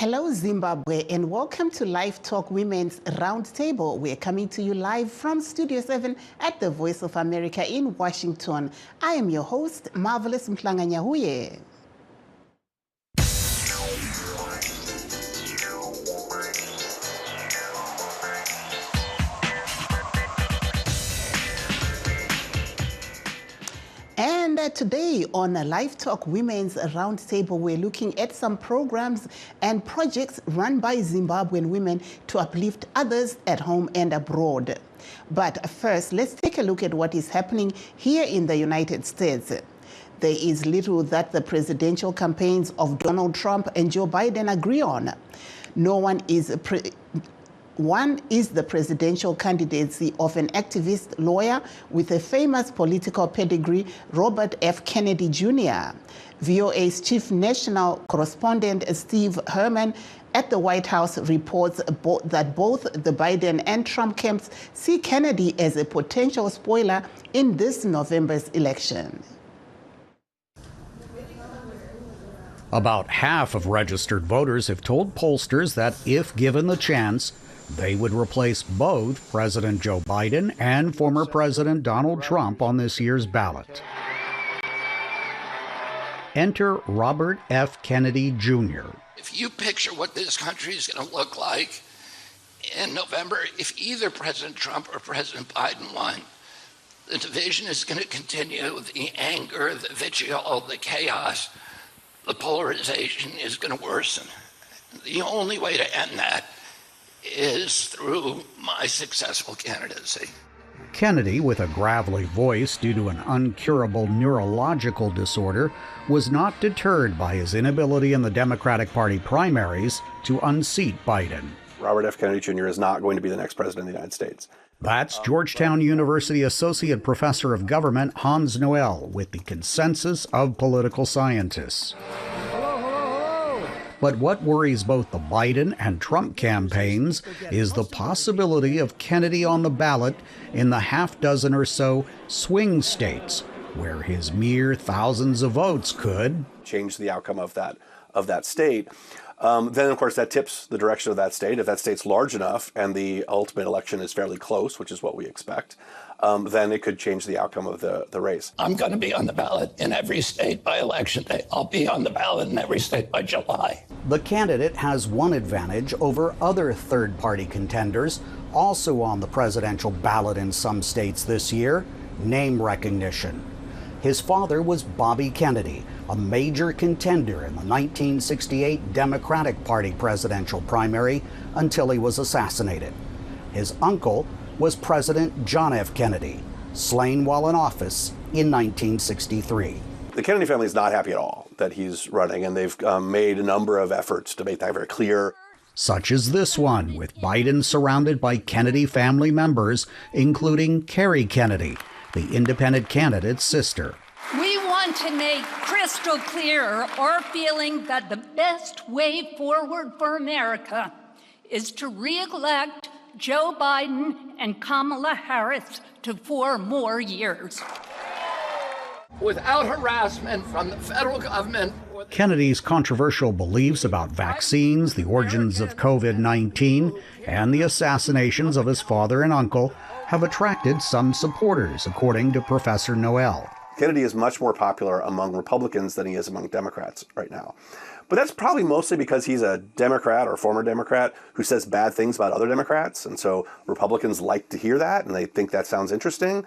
Hello, Zimbabwe, and welcome to LiveTalk Women's Roundtable. We're coming to you live from Studio 7 at the Voice of America in Washington. I am your host, Marvellous Mhlanga-Nyahuye. And today on LiveTalk Women's Roundtable, we're looking at some programs and projects run by Zimbabwean women to uplift others at home and abroad. But first, let's take a look at what is happening here in the United States. There is little that the presidential campaigns of Donald Trump and Joe Biden agree on. One is the presidential candidacy of an activist lawyer with a famous political pedigree, Robert F. Kennedy Jr. VOA's chief national correspondent, Steve Herman, at the White House reports that both the Biden and Trump camps see Kennedy as a potential spoiler in this November's election. About half of registered voters have told pollsters that if given the chance, they would replace both President Joe Biden and former President Donald Trump on this year's ballot. Enter Robert F. Kennedy Jr. If you picture what this country is going to look like in November, if either President Trump or President Biden won, the division is going to continue, the anger, the vitriol, the chaos, the polarization is going to worsen. The only way to end that is through my successful candidacy. Kennedy, with a gravelly voice due to an uncurable neurological disorder, was not deterred by his inability in the Democratic Party primaries to unseat Biden. Robert F. Kennedy Jr. is not going to be the next president of the United States. That's Georgetown University Associate Professor of Government Hans Noel with the consensus of political scientists. But what worries both the Biden and Trump campaigns is the possibility of Kennedy on the ballot in the half dozen or so swing states, where his mere thousands of votes could change the outcome of that state. Then, of course, that tips the direction of that state. If that state's large enough and the ultimate election is fairly close, which is what we expect, then it could change the outcome of the race. I'm going to be on the ballot in every state by election day. I'll be on the ballot in every state by July. The candidate has one advantage over other third-party contenders, also on the presidential ballot in some states this year: name recognition. His father was Bobby Kennedy, a major contender in the 1968 Democratic Party presidential primary until he was assassinated. His uncle was President John F. Kennedy, slain while in office in 1963. The Kennedy family is not happy at all that he's running, and they've made a number of efforts to make that very clear. Such as this one, with Biden surrounded by Kennedy family members, including Kerry Kennedy, the independent candidate's sister. We want to make crystal clear our feeling that the best way forward for America is to re-elect Joe Biden and Kamala Harris to 4 more years. Without harassment from the federal government. Kennedy's controversial beliefs about vaccines, the origins of COVID-19, and the assassinations of his father and uncle have attracted some supporters, according to Professor Noel. Kennedy is much more popular among Republicans than he is among Democrats right now. But that's probably mostly because he's a Democrat or former Democrat who says bad things about other Democrats. And so Republicans like to hear that, and they think that sounds interesting.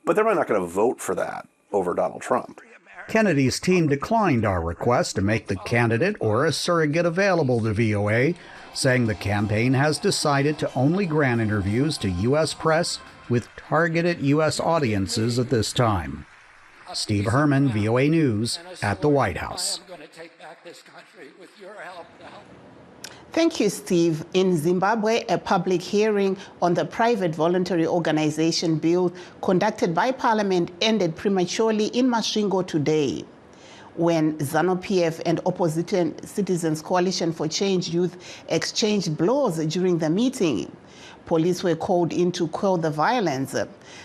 But they're probably not going to vote for that over Donald Trump. Kennedy's team declined our request to make the candidate or a surrogate available to VOA, saying the campaign has decided to only grant interviews to U.S. press with targeted U.S. audiences at this time. Steve Herman, VOA News, at the White House. Thank you, Steve. In Zimbabwe, a public hearing on the private voluntary organization bill conducted by Parliament ended prematurely in Masvingo today, when ZANU-PF and Opposition Citizens Coalition for Change Youth exchanged blows during the meeting. Police were called in to quell the violence.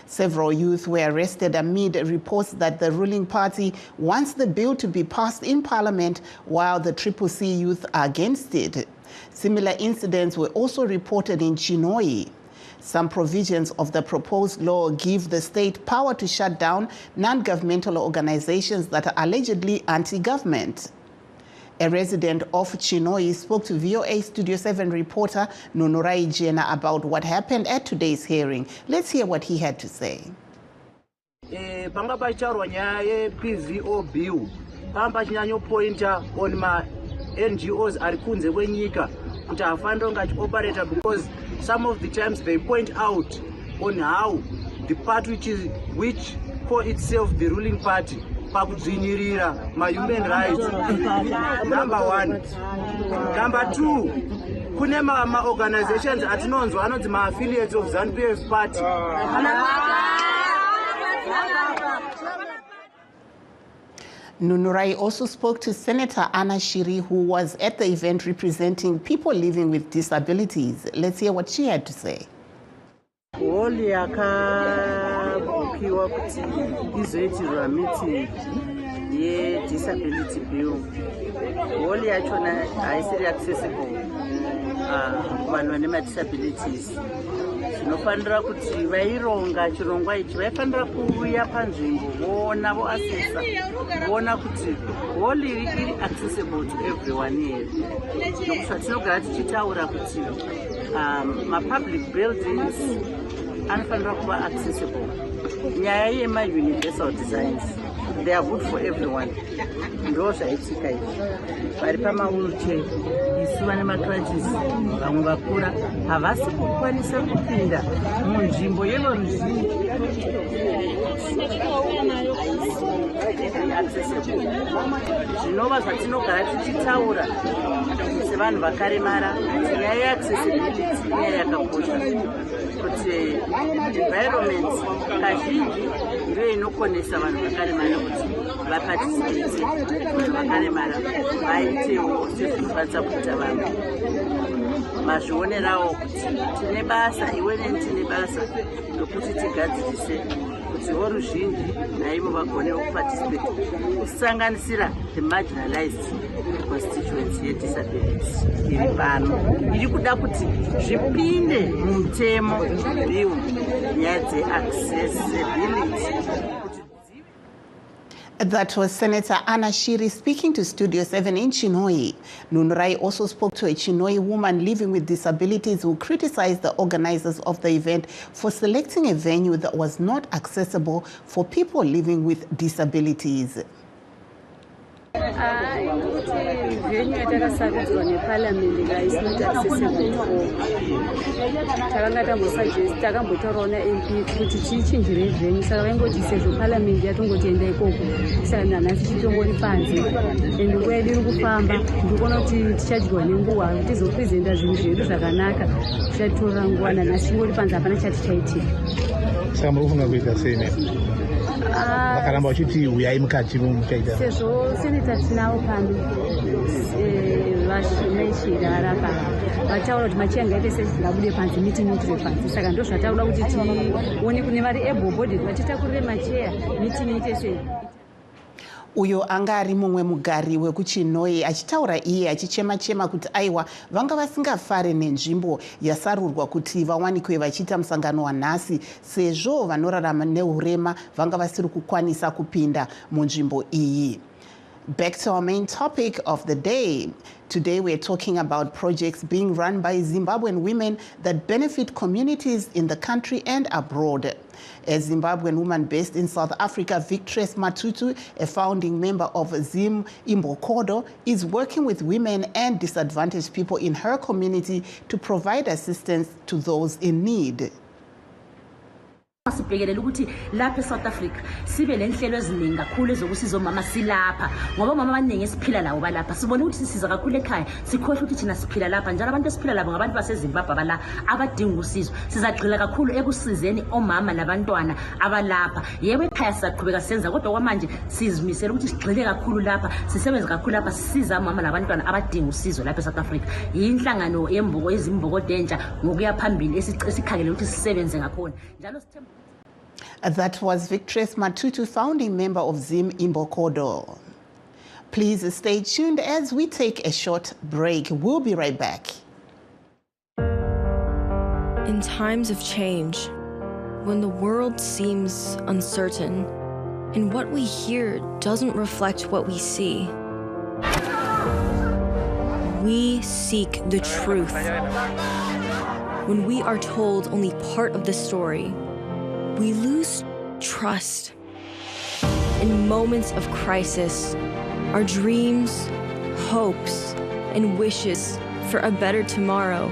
Several youth were arrested amid reports that the ruling party wants the bill to be passed in Parliament while the CCC youth are against it. Similar incidents were also reported in Chinhoyi. Some provisions of the proposed law give the state power to shut down non-governmental organizations that are allegedly anti-government. A resident of Chinhoyi spoke to VOA Studio 7 reporter Nunurai Jena about what happened at today's hearing. Let's hear what he had to say. NGOs are kunze kwenyika kuti hafanira operator because some of the times they point out on how the party which call itself the ruling party pakudzvinyirira human rights. Number one. Number two, kune organizations atinonzwa anonzi affiliates of ZANU-PF party. Nunurai also spoke to Senator Anna Shiri, who was at the event representing people living with disabilities. Let's hear what she had to say. Holi yakabukiwa kuti izoitirwa meeting ye-disability bill. Holi yachona haisiri accessible kuvanhu vane ma-disabilities. Tinofanira kuti vaironga chirongwa ichi vaifanira kuuya panzvimbo voona voasesa voona kuti hall iri accessible to everyone here. Zvatinogara tichitaura kuti ma-public buildings anofanira kuva accessible. Nyaya yema-universal designs, they are good for everyone. Ndo zvaitika izvi. Vari pama-wheelchair, isu vane ma-crutches, vamwe vakura havasi kukwanisa kupinda munzvimbo yeruzhinji. Zvinova zvatinogara tichitaura sevanhu vakaremara, nyaya yeaccessibility nyaya yakakosha. Kuti environment kazhinji ndiyo inokonesa vanhu vakaremara kuti vaparticipate, kuti vakaremara vaitewo sezvinokwanisa kuita vanhu. Mazvionerawo kuti tine basa, iwe neni tine basa rokuti tigadzirise kuti voruzhinji naivo vagonewo kuparticipate, kusanganisira the marginalized constituency yedisabilities iri pano. Iri kuda kuti zvipinde mumutemo bill nyaya dzeaccessibility. That was Senator Anna Shiri speaking to Studio 7 in Chinhoyi. Nunurai also spoke to a Chinhoyi woman living with disabilities who criticized the organizers of the event for selecting a venue that was not accessible for people living with disabilities. Venue yatakasarudzwa neparliament is not accessible for takanga tambosuggest takambotaurawo naMP kuti tichinjire venue, saka vaingoti sezvo parliament yatongoti enda ikoko, saka nanhasi titongori panze ende nguva yedu iri kufamba. Ndikuona kuti tichadyiwa nenguva kuti tizopresenta zvinhu zvedu zvakanaka, tichatorera nguva. Nanhasi tingori panze, hapana chatichaitika. Saka muri kufunga kuita sei ne? Vakaramba vachiti uyai mukati muchaita sezvo seneta tinavo pano vashirara pano vataura kuti machingaite sezvingabude panze mitinitire panze, saka ndo zvataura kuti tione kune vari able bodied vachitakurire macheya mitinite sei. Uyo anga ari mumwe mugari wekuChinhoyi achitaura iye achichema-chema kuti aiwa vanga vasingafare nenzvimbo yasarurwa kuti vawanikwe vachiita musangano wanhasi sezvo vanorarama neurema vanga vasiri kukwanisa kupinda munzvimbo iyi. Back to our main topic of the day. Today we're talking about projects being run by Zimbabwean women that benefit communities in the country and abroad. A Zimbabwean woman based in South Africa, Victress Matutu, a founding member of Zim Imbokodo, is working with women and disadvantaged people in her community to provide assistance to those in need. Sibhekelela ukuthi lapha eSouth Africa sibe lenhlelo eziningi kakhulu ezokusiza omama silapha ngoba omama abaningi esiphila lawo balapha sibona ukuthi sisiza kakhulu ekhaya sikhohle ukuthi thina siphila lapha njalo abantu esiphila labo ngabantu baseZimbabwe abala abadinga usizo sizagxila kakhulu ekusizeni omama nabantwana abalapha yebo ekhaya sizaqhubeka senza kodwa kwamanje sizimisela ukuthi sigxile kakhulu lapha sisebenza kakhulu lapha sisiza omama nabantwana abadinga usizo lapha eSouth Africa yinhlangano yembogo ezimbogo dentsha ngokuya phambili esikhangele ukuthi sisebenze ngakhona njalo sithemba. That was Victress Matutu, founding member of Zim Imbokodo. Please stay tuned as we take a short break. We'll be right back. In times of change, when the world seems uncertain and what we hear doesn't reflect what we see, we seek the truth. When we are told only part of the story, we lose trust. In moments of crisis, our dreams, hopes, and wishes for a better tomorrow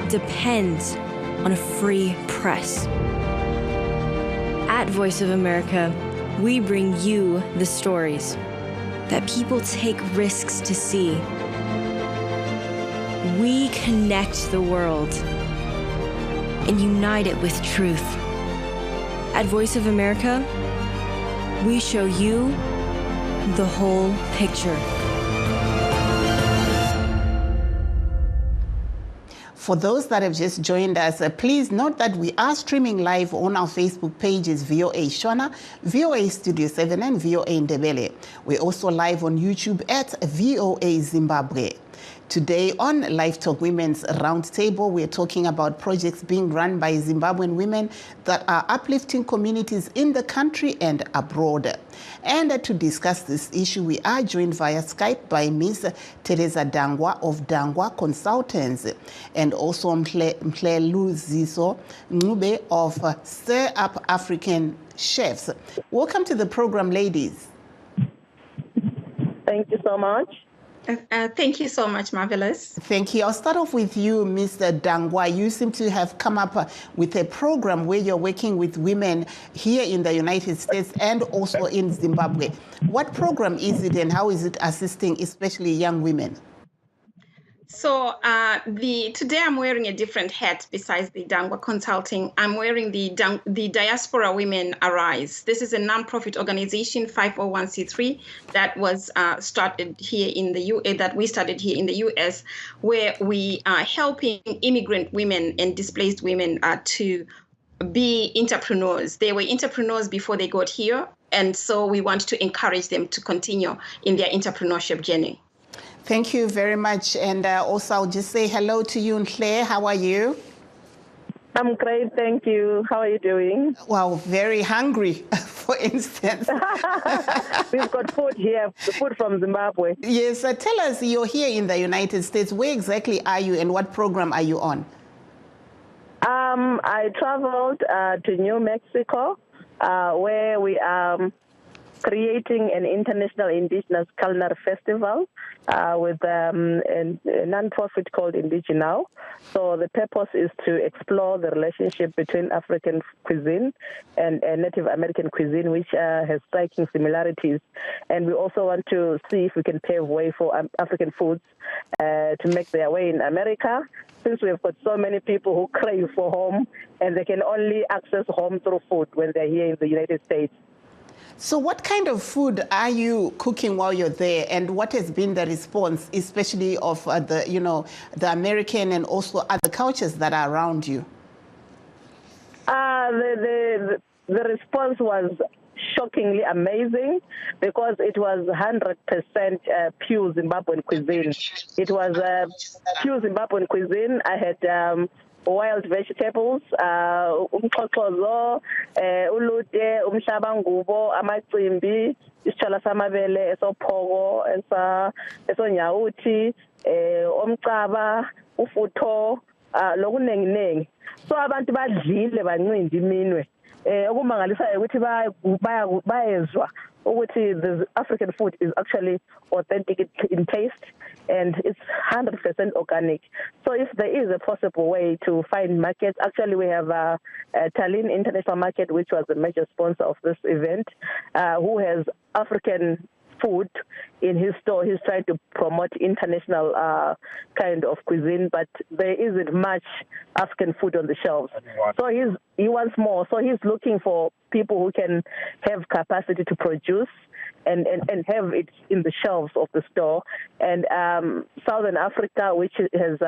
depends on a free press. At Voice of America, we bring you the stories that people take risks to see. We connect the world and unite it with truth. At Voice of America, we show you the whole picture. For those that have just joined us, please note that we are streaming live on our Facebook pages, VOA Shona, VOA Studio 7, and VOA Ndebele. We're also live on YouTube at VOA Zimbabwe. Today on LiveTalk Women's Roundtable, we're talking about projects being run by Zimbabwean women that are uplifting communities in the country and abroad. And to discuss this issue, we are joined via Skype by MsTheresa Dangwa of Dangwa Consultants and also Mhlelusizo Ncube of Stir Up African Chefs. Welcome to the program, ladies. Thank you so much. Thank you so much, Marvellous. Thank you. I'll start off with you, Mr. Dangwa. You seem to have come up with a program where you're working with women here in the United States and also in Zimbabwe. What program is it and how is it assisting especially young women? So today I'm wearing a different hat besides the Dangwa Consulting. I'm wearing the Diaspora Women Arise. This is a nonprofit organization, 501c3, that was started here in the US, that we started here in the US, where we are helping immigrant women and displaced women to be entrepreneurs. They were entrepreneurs before they got here, and so we want to encourage them to continue in their entrepreneurship journey. Thank you very much. And also, I'll just say hello to you, Claire. How are you? I'm great, thank you. How are you doing? Well, very hungry, for instance. We've got food here, the food from Zimbabwe. Yes, tell us, you're here in the United States. Where exactly are you and what program are you on? I traveled to New Mexico, where we are creating an international indigenous culinary festival with a non-profit called Indigenous. So the purpose is to explore the relationship between African cuisine and Native American cuisine, which has striking similarities. And we also want to see if we can pave way for African foods to make their way in America, since we've got so many people who crave for home and they can only access home through food when they're here in the United States. So what kind of food are you cooking while you're there, and what has been the response, especially of the American and also other cultures that are around you? The response was shockingly amazing because it was 100% pure Zimbabwean cuisine. It was pure Zimbabwean cuisine. I had wild vegetables, umxhoxhozo, ulute, umhlabangubo, amacimbi, isitshala samabele, esophoko, esonyawuthi, omcaba, ufutho, lokunenginengi. So abantu badlile bancindi iminwe. Okumangalisayo ukuthi bayezwa ukuthi the African food is actually authentic in taste and it's 100% organic. So if there is a possible way to find markets, actually we have Tallinn International Market, which was the major sponsor of this event, who has African food in his store. He's trying to promote international kind of cuisine, but there isn't much African food on the shelves. So he wants more. So he's looking for people who can have capacity to produce and have it in the shelves of the store. And Southern Africa, which has,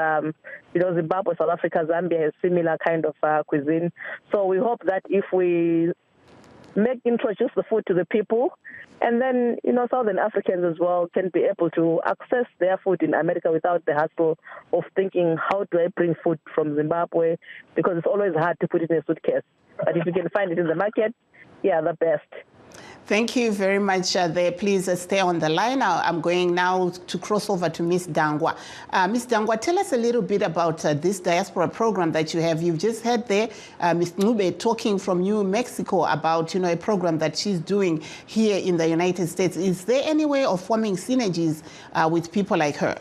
Zimbabwe, South Africa, Zambia has similar kind of cuisine. So we hope that if we introduce the food to the people, and then, Southern Africans as well can be able to access their food in America without the hassle of thinking, how do I bring food from Zimbabwe? Because it's always hard to put it in a suitcase. But if you can find it in the market, the best. Thank you very much there. Please stay on the line. I'm going now to cross over to Ms. Dangwa. Ms. Dangwa, tell us a little bit about this diaspora program that you have. You've just heard there Ms. Ncube talking from New Mexico about, a program that she's doing here in the United States. Is there any way of forming synergies with people like her?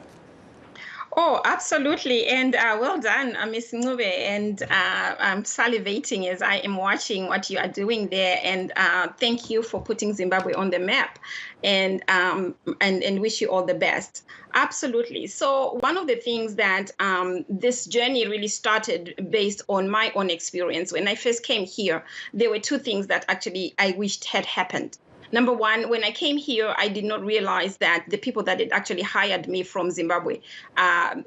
Oh, absolutely. And well done, Ms. Ncube. And I'm salivating as I am watching what you are doing there. And thank you for putting Zimbabwe on the map, and wish you all the best. Absolutely. So one of the things that this journey really started based on my own experience. When I first came here, there were two things that actually I wished had happened. Number one, when I came here, I did not realize that the people that had actually hired me from Zimbabwe, I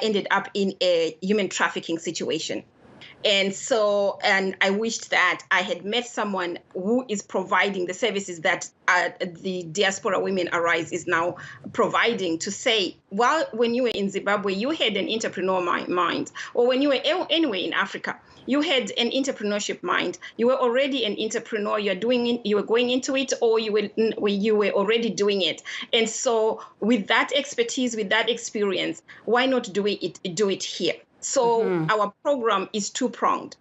ended up in a human trafficking situation. And I wished that I had met someone who is providing the services that the Diaspora Women Arise is now providing, to say, well, when you were in Zimbabwe, you had an entrepreneur mind, or when you were anywhere in Africa, you had an entrepreneurship mind. You were already an entrepreneur. You were going into it, or you were already doing it. And so, with that expertise, with that experience, why not do it here? So our program is two-pronged.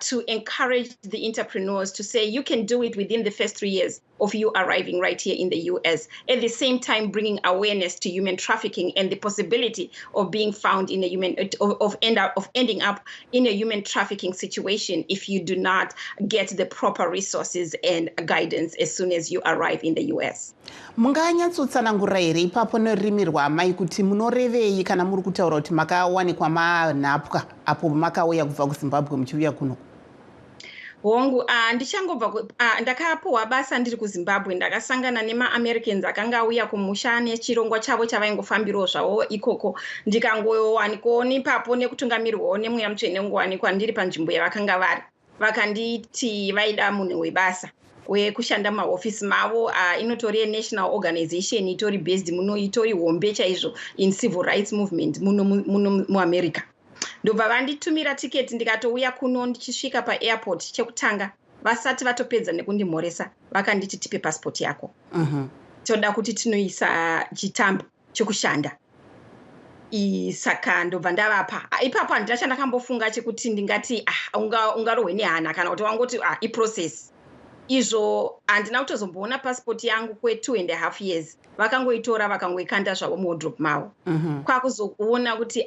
To encourage the entrepreneurs to say you can do it within the first 3 years of you arriving right here in the U.S. At the same time, bringing awareness to human trafficking and the possibility of being found in ending up in a human trafficking situation if you do not get the proper resources and guidance as soon as you arrive in the U.S. Munganyatsotsangurira here ipapo nerurimi rwamai kuti munorevei kana muri kutaura kuti makawanikwa manhapwa apo makauya kubva kuZimbabwe muchiuya kuno? Hongu, ndichangobva ndakapuwa basa ndiri kuZimbabwe, ndakasangana nemaAmericans akanga auya kumusha nechirongwa chavo chavaingofambirawo zvavo ikoko. Ndikangowanikwawo ipapo nekutungamirwawo nemweya mutsvene ngowanikwa ndiri panzvimbo yavakanga vari. Vakanditi vaida munhu webasa wekushanda mahofisi mavo. Inotori national organization, itori based muno, itori hombe chaizvo in civil rights movement muno muAmerica. Ndobva vanditumira tiketi ndikatouya kuno. Ndichisvika paairport, chekutanga vasati vatopedza nekundimhoresa vakanditi tipe passport yako. Toda kuti tinoisa chitambo chekushanda. Saka ndobva ndavapa. Ipapo handina chandakambofunga chekuti ndingati ungarohwe nehana kana kuti wangoti iprocess. Izvo handina kutozomboona passport yangu kwe2.5 years. Vakangoitora vakangoikanda zvavo muwardrobe mavo. Kwakuzokuona kuti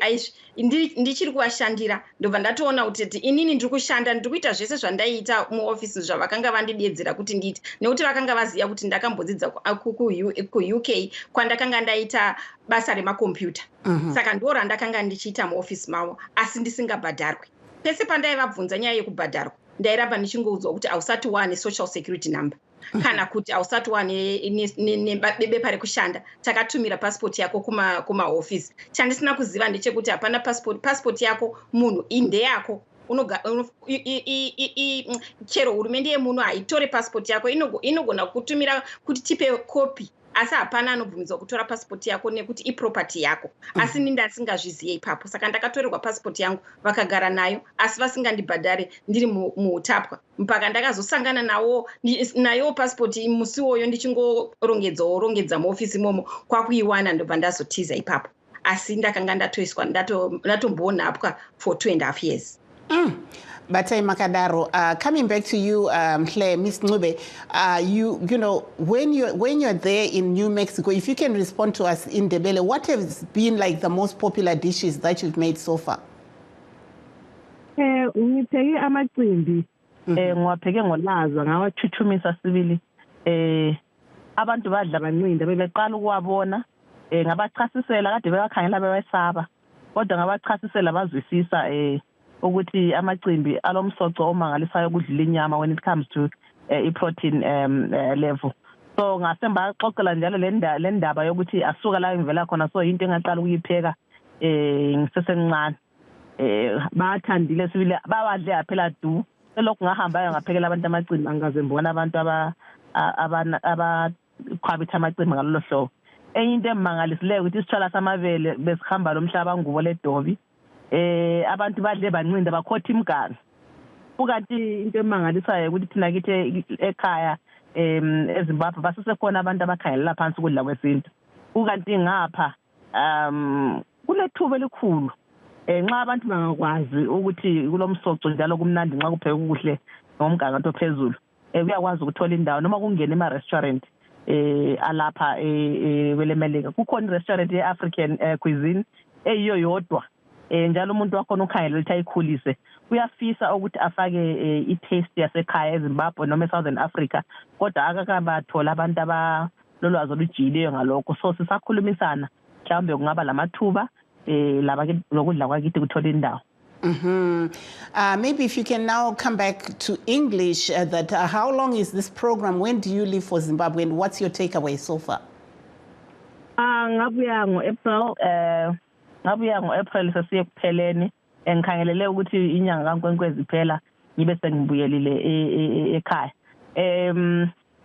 ndichiri kuvashandira, ndobva ndatoona kuti inini ndiri kushanda, ndiri kuita zvese zvandaiita muofisi zvavakanga vandidedzera kuti ndiite, nekuti vakanga vaziva kuti ndakambodzidza kuUK kwandakanga ndaita basa remakombiyuta. Saka ndo randakanga ndichiita muofisi mavo, asi ndisingabhadharwi. Pese pandaivabvunza nyaya yekubhadharwa, ndairamba ndichingoudzwa kuti hausati wane social security number, kana kuti hausati wane bepa rekushanda, takatumira passport yako kumahofisi. Chandisina kuziva ndechekuti hapana passport yako munhu indeyako. Chero hurumende yemuno haitore passport yako, inogona kutumira kuti tipe kopi, asi hapana anobvumidzwa kutora passport yako nekuti iproperty yako. Asi ndasingazvizive ipapo, saka ndakatorerwa passport yangu vakagara nayo, asi vasingandibhadhare ndiri muutapwa, mpaka ndakazosangana nayo passport musi woyo ndichingorongedza muofisi momo. Kwakuiwana ndobva ndazotiza ipapo, asi ndakanga ndatomboonapwa for 2.5 years. Batai Makadaro, coming back to you, Ms. Ncube, you know, when you're there in New Mexico, if you can respond to us in Ndebele, what has been like the most popular dishes that you've made so far? Ngitheke amacimbi ngiwapheke ngolaza ngawachuchumisa sibili abantu badla banqinde bebeqala ukuwabona ngabachasisela kade bewakhangela bewesaba kodwa ngabachasisela bazwisisa ukuthi amacimbi alomsoco omangalisayo ukudlula inyama when it comes to i-protein level. So ngasemba xoxela njalo le ndaba yokuthi asuka la ngivela khona so into engaqala ukuyipheka ngisesencane bathandile sibili bawadle phela du selokhu ngahambayo ngaphekela abantu amacimbi angaze ngibona abantu abakhwabitha amacimbi ngalolo hlobo. Enye into emangalisileke ukuthi isitshwala samabele besihamba lomhlaba ngubo ledobi abantu badle banqinde bakhotha imiganu. Ukanti into emangalisayo ukuthi thina kithi ekhaya eZimbabwe basesekhona abantu abakhangelela phansi ukudla kwesintu. Ukanti ngapha kulethuba elikhulu nxa abantu bangakwazi ukuthi kulomsoco njalo kumnandi nxa kupheka ukuhle ngomgangatho ophezulu uyakwazi ukuthola indawo noma kungena ema-restaurant alapha kwelemelika. Kukhona i-restaurant ye-African cuisine eyiyo yodwa njalo umuntu wakhona ukhangela ukuthi ayikhulise uyafisa ukuthi afake i-taste yasekhaya eZimbabwe noma eSouthern Africa kodwa akakabathola abantu abalolwazi olujiyileyo ngalokho. So sisakhulumisana mhlawumbe kungaba lamathuba lokudla kwakithi kuthola indawo. Maybe if you can now come back to English, that how long is this program? When do you leave for Zimbabwe and what's your takeaway so far? Ngabuya ngo-April sesiye kupheleni ngikhangelele ukuthi inyanga kaNkwenkwezi iphela ngibe sengibuyelile ekhaya.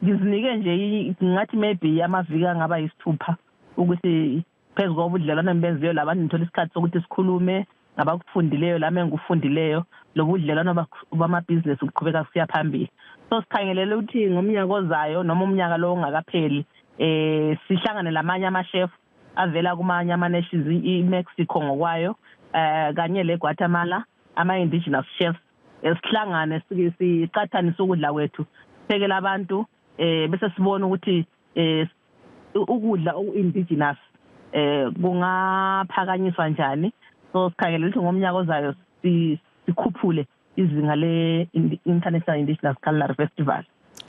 Ngizinike nje ngathi maybe amaviki angaba yisithupha ukuthi phezu kobudlelwano benziyo labantu ngithola isikhathi sokuthi sikhulume ngabakufundileyo lami engikufundileyo lobudlelwano bamabhizinisi ukuqhubeka siya phambili. So sikhangelele ukuthi ngomnyaka ozayo noma umnyaka lo ongakapheli sihlangane lamanye ama-chef avela kumanye ama-nations i-Mexico ngokwayo kanye le-Guatemala ama-indigenous chefs sihlangane siqathanise ukudla kwethu siphekele abantu bese sibona ukuthi ukudla oku-indigenous kungaphakanyiswa njani. So sikhangele ukuthi ngomnyaka ozayo sikhuphule izinga le-International Indigenous Culinary Festival.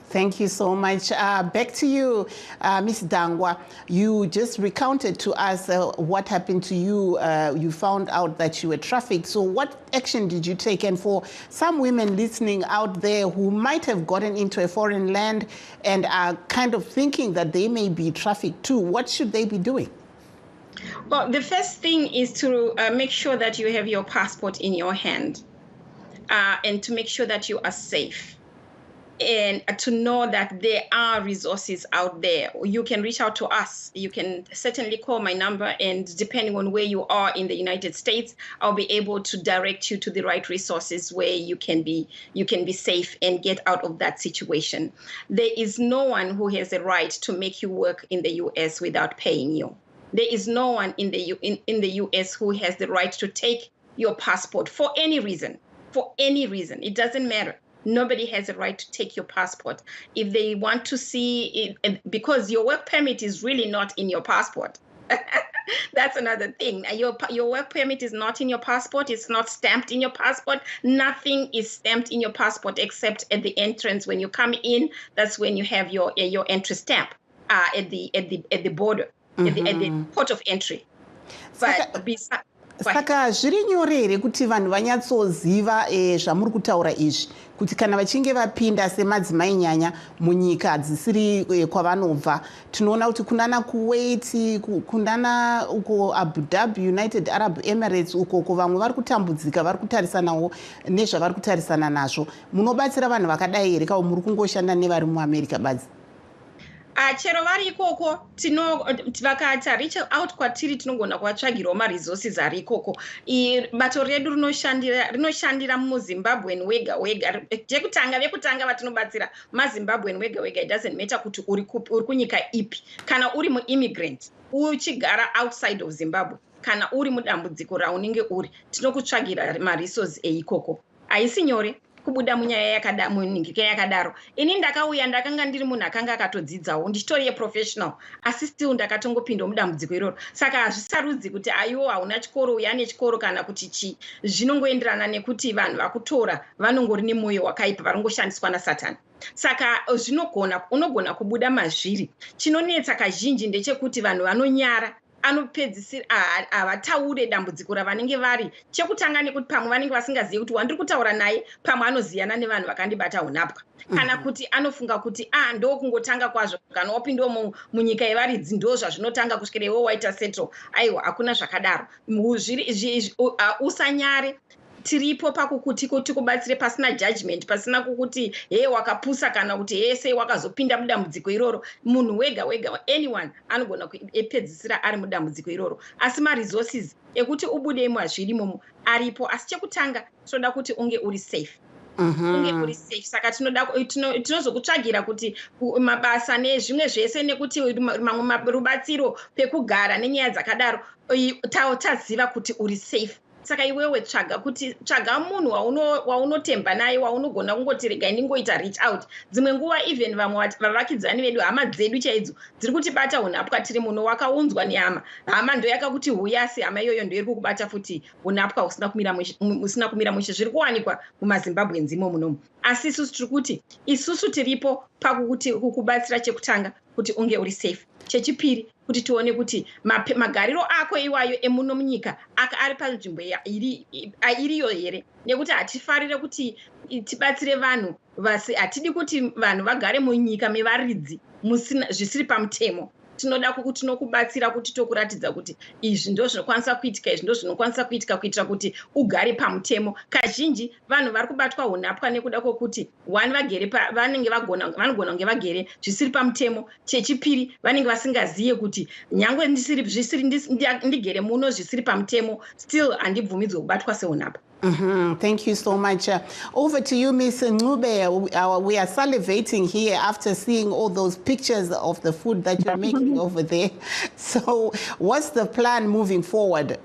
Thank you so much. Back to you, Ms. Dangwa. You just recounted to us what happened to you. You found out that you were trafficked. So what action did you take? And for some women listening out there who might have gotten into a foreign land and are kind of thinking that they may be trafficked too, what should they be doing? Well, the first thing is to make sure that you have your passport in your hand and to make sure that you are safe. And to know that there are resources out there. You can reach out to us. You can certainly call my number, and depending on where you are in the United States, I'll be able to direct you to the right resources where you can be safe and get out of that situation. There is no one who has a right to make you work in the U.S. without paying you. There is no one in the U.S. who has the right to take your passport for any reason. For any reason, it doesn't matter. Nobody has a right to take your passport. If they want to see it, because your work permit is really not in your passport. That's another thing. Your work permit is not in your passport. It's not stamped in your passport. Nothing is stamped in your passport except at the entrance when you come in. That's when you have your entry stamp at the border, at the port of entry. But besides. Saka zviri nyore here kuti vanhu vanyatsoziva zvamuri kutaura izvi kuti kana vachinge vapinda semadzimai nyanya munyika dzisiri kwavanobva tinoona kuti kunana Kuwait kunana uko Abu Dhabi United Arab Emirates uko vamwe vari kutambudzika vari kutarisanawo nezvavari kutarisana nazvo munobatsira vanhu vakadai here kana muri kungoshanda nevari muAmerica badzi? Chero vari ikoko vakati reach out kwatiri tinogona kuvatsvagirawo maresources ari ikoko. Bato redu rinoshandira muZimbabwean wega wega. Vekutanga vatinobatsira maZimbabwean wega wega. It doesn't matter kuti uri kunyika ipi. Kana uri muimmigrant uchigara outside of Zimbabwe kana uri mudambudziko raunenge uri tinokutsvagira maresources eikoko. haisi nyore kubuda munyaya yakadaro. Ini ndakauya ndakanga ndiri munhu akanga akatodzidzawo ndichitori professional asi still ndakatongopinda mudambudziko iroro. Saka hazvisarudzi kuti aiwo hauna chikoro uya ane chikoro kana kuti chi. Zvinongoenderana nekuti vanhu vakutora vanongori nemwoyo wakaipa varongoshandiswa naSatani. Saka unogona kubuda mazviri. Chinonetsa kazhinji ndechekuti vanhu vanonyara anopedzisira havataure dambudziko ravanenge vari. Chekutanga nekuti pamwe vanenge vasingazivi kuti wandiri kutaura naye pamwe anoziyana nevanhu vakandibata unapwa. Kana kuti anofunga kuti ndokungotanga kwazvo kana wapindawo munyika yevaridzi ndo zvazvinotanga kusvikira iwe waita settle. Aiwa hakuna zvakadaro. Usanyare. Tiripo pakukuti kubatsire pasina judgment, pasina kukuti wakapusa kana kuti sei wakazopinda mudambudziko iroro. Munhu wega anyone anogona kupedzisira ari mudambudziko iroro. Asi resources ekuti ubude mazviri momo aripo. Asi chekutanga tinoda kuti unge uri safe. Unge uri safe. Saka tinozokutsvagira kuti mabasa nezvimwe zvese nekuti mamwe rubatsiro pekugara nenyaya dzakadaro taziva kuti uri safe. Saka iwewe tsvaga munhu waunotemba naye waunogona kungoti regai ndingoita reach out. Dzimwe nguva even vamwe vavakidzani vedu hama dzedu chaidzo dziri kutibata unapwa tiri munhu wakaunzwa nehama. Hama ndo yakakuti huyasi hama iyoyo ndo iri kukubata futi unapwa usina kumira mushe. Zviri kuwanikwa mumaZimbabwe nzimo munomu. Asi isusu tiri kuti isusu tiripo pakukuti kukubatsira chekutanga kuti unge uri safe. Chechipiri kuti tione kuti magariro ako iwayo emuno munyika ari panzvimbo iriyo here, nekuti hatifarire kuti tibatsire vanhu hatidi kuti vanhu vagare munyika mevaridzi zvisiri pamutemo. Tinokubatsira kuti tokuratidza kuti izvi ndo zvinokwanisa kuitika, izvi ndo zvinokwanisa kuitika kuitira kuti ugare pamutemo. Kazhinji vanhu vari kubatwa unapwa nekuda kwokuti vanenge vanogona kunge vagere zvisiri pamutemo. Chechipiri vanenge vasingaziye kuti nyangwe ndigere muno zvisiri pamutemo still handibvumidzwe kubatwa seunapwa. Thank you so much. Over to you, Ms. Ncube. We are salivating here after seeing all those pictures of the food that you're making over there. So what's the plan moving forward?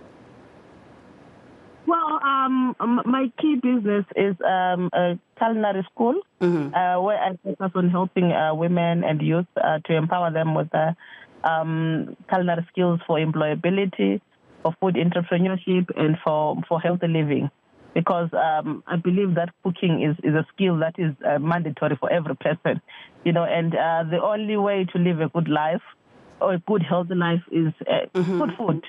Well, my key business is a culinary school where I focus on helping women and youth to empower them with culinary skills for employability, for food entrepreneurship, and for healthy living. Because I believe that cooking is a skill that is mandatory for every person, and the only way to live a good life or a good healthy life is good food.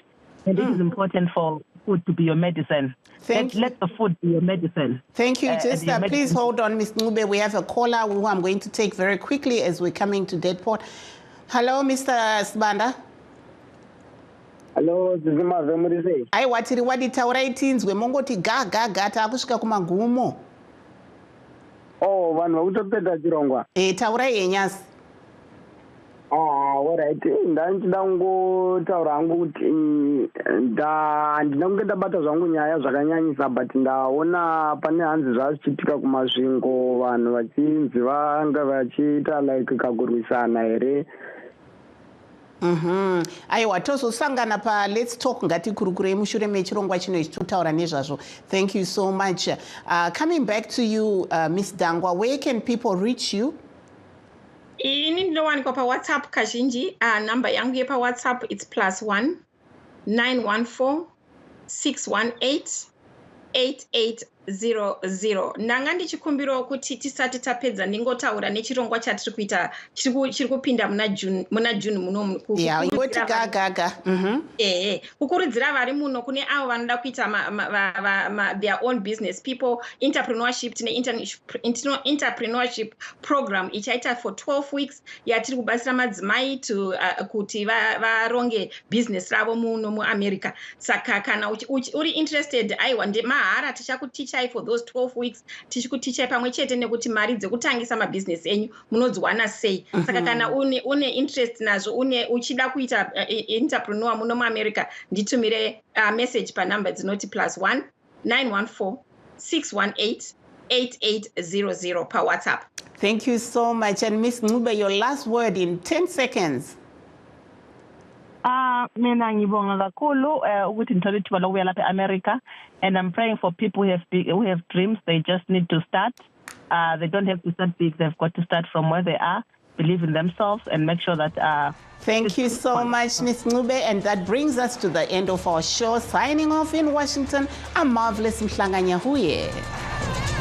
And it is important for food to be your medicine. Let the food be your medicine. Thank you. Just please hold on, Ms. Ncube. We have a caller who I'm going to take very quickly as we're coming to Deadport. Hello, Mr. Sibanda. Hello, Zimbabwean. Ai watiri waditaura itinzwe mongoti gaga takusvika kumagumo. Oh, vanhu vakutopedza chirongwa. Taurai yenyasi. Alright. Ndachida kungotaura hangu kuti handina kunge ndabata zvangu nyaya zvakanyanyisa, but ndaona pane hanzi zvazvichiitika kumasvingo vanhu vachinzi vanga vachiita like kagurwisana here. Aiwa tozosangana pa Let's Talk ngatikurukure mushure mechirongwa chino ichitotaura nezvazvo. Thank you so much. Coming back to you, Miss Dangwa, where can people reach you? Ini ndinowanikwa paWhatsApp kazhinji. Number yangu yepaWhatsApp it's +1 914 618 8800. Ndanga ndichikumbirawo kuti tisati tapedza ndingotaura nechirongwa chatiri kuita chiri kupinda muna June muno. Ingoti gaga. Kukurudzira vari muno kune avo vanoda kuita their own business people, entrepreneurship entrepreneurship program ichaita for 12 weeks yatiri kubatsira madzimai kuti varonge business ravo muno muAmerica. Saka kana uri interested aiwa ndemahara tichakutichai for those 12 weeks tichikutichai pamwe chete nekuti mari dzekutangisa mabusiness enyu munodziwana sei. Saka kana une interest nazvo uchida kuita entrepreneur muno muAmerica nditumire message panumber dzinoti +1 914 618 8800 paWhatsApp. Thank you so much. And Miss Ncube, your last word in 10 seconds. mina ngibonga kakhulu ukuthi ngithole ithuba lokuya lapha eAmerica, and I'm praying for people who have dreams. They just need to start. They don't have to start big. They've got to start from where they are, believe in themselves, and make sure that. Thank you so much, Ms. Ncube, and that brings us to the end of our show. Signing off in Washington, I'm Marvellous Mhlanga-Nyahuye.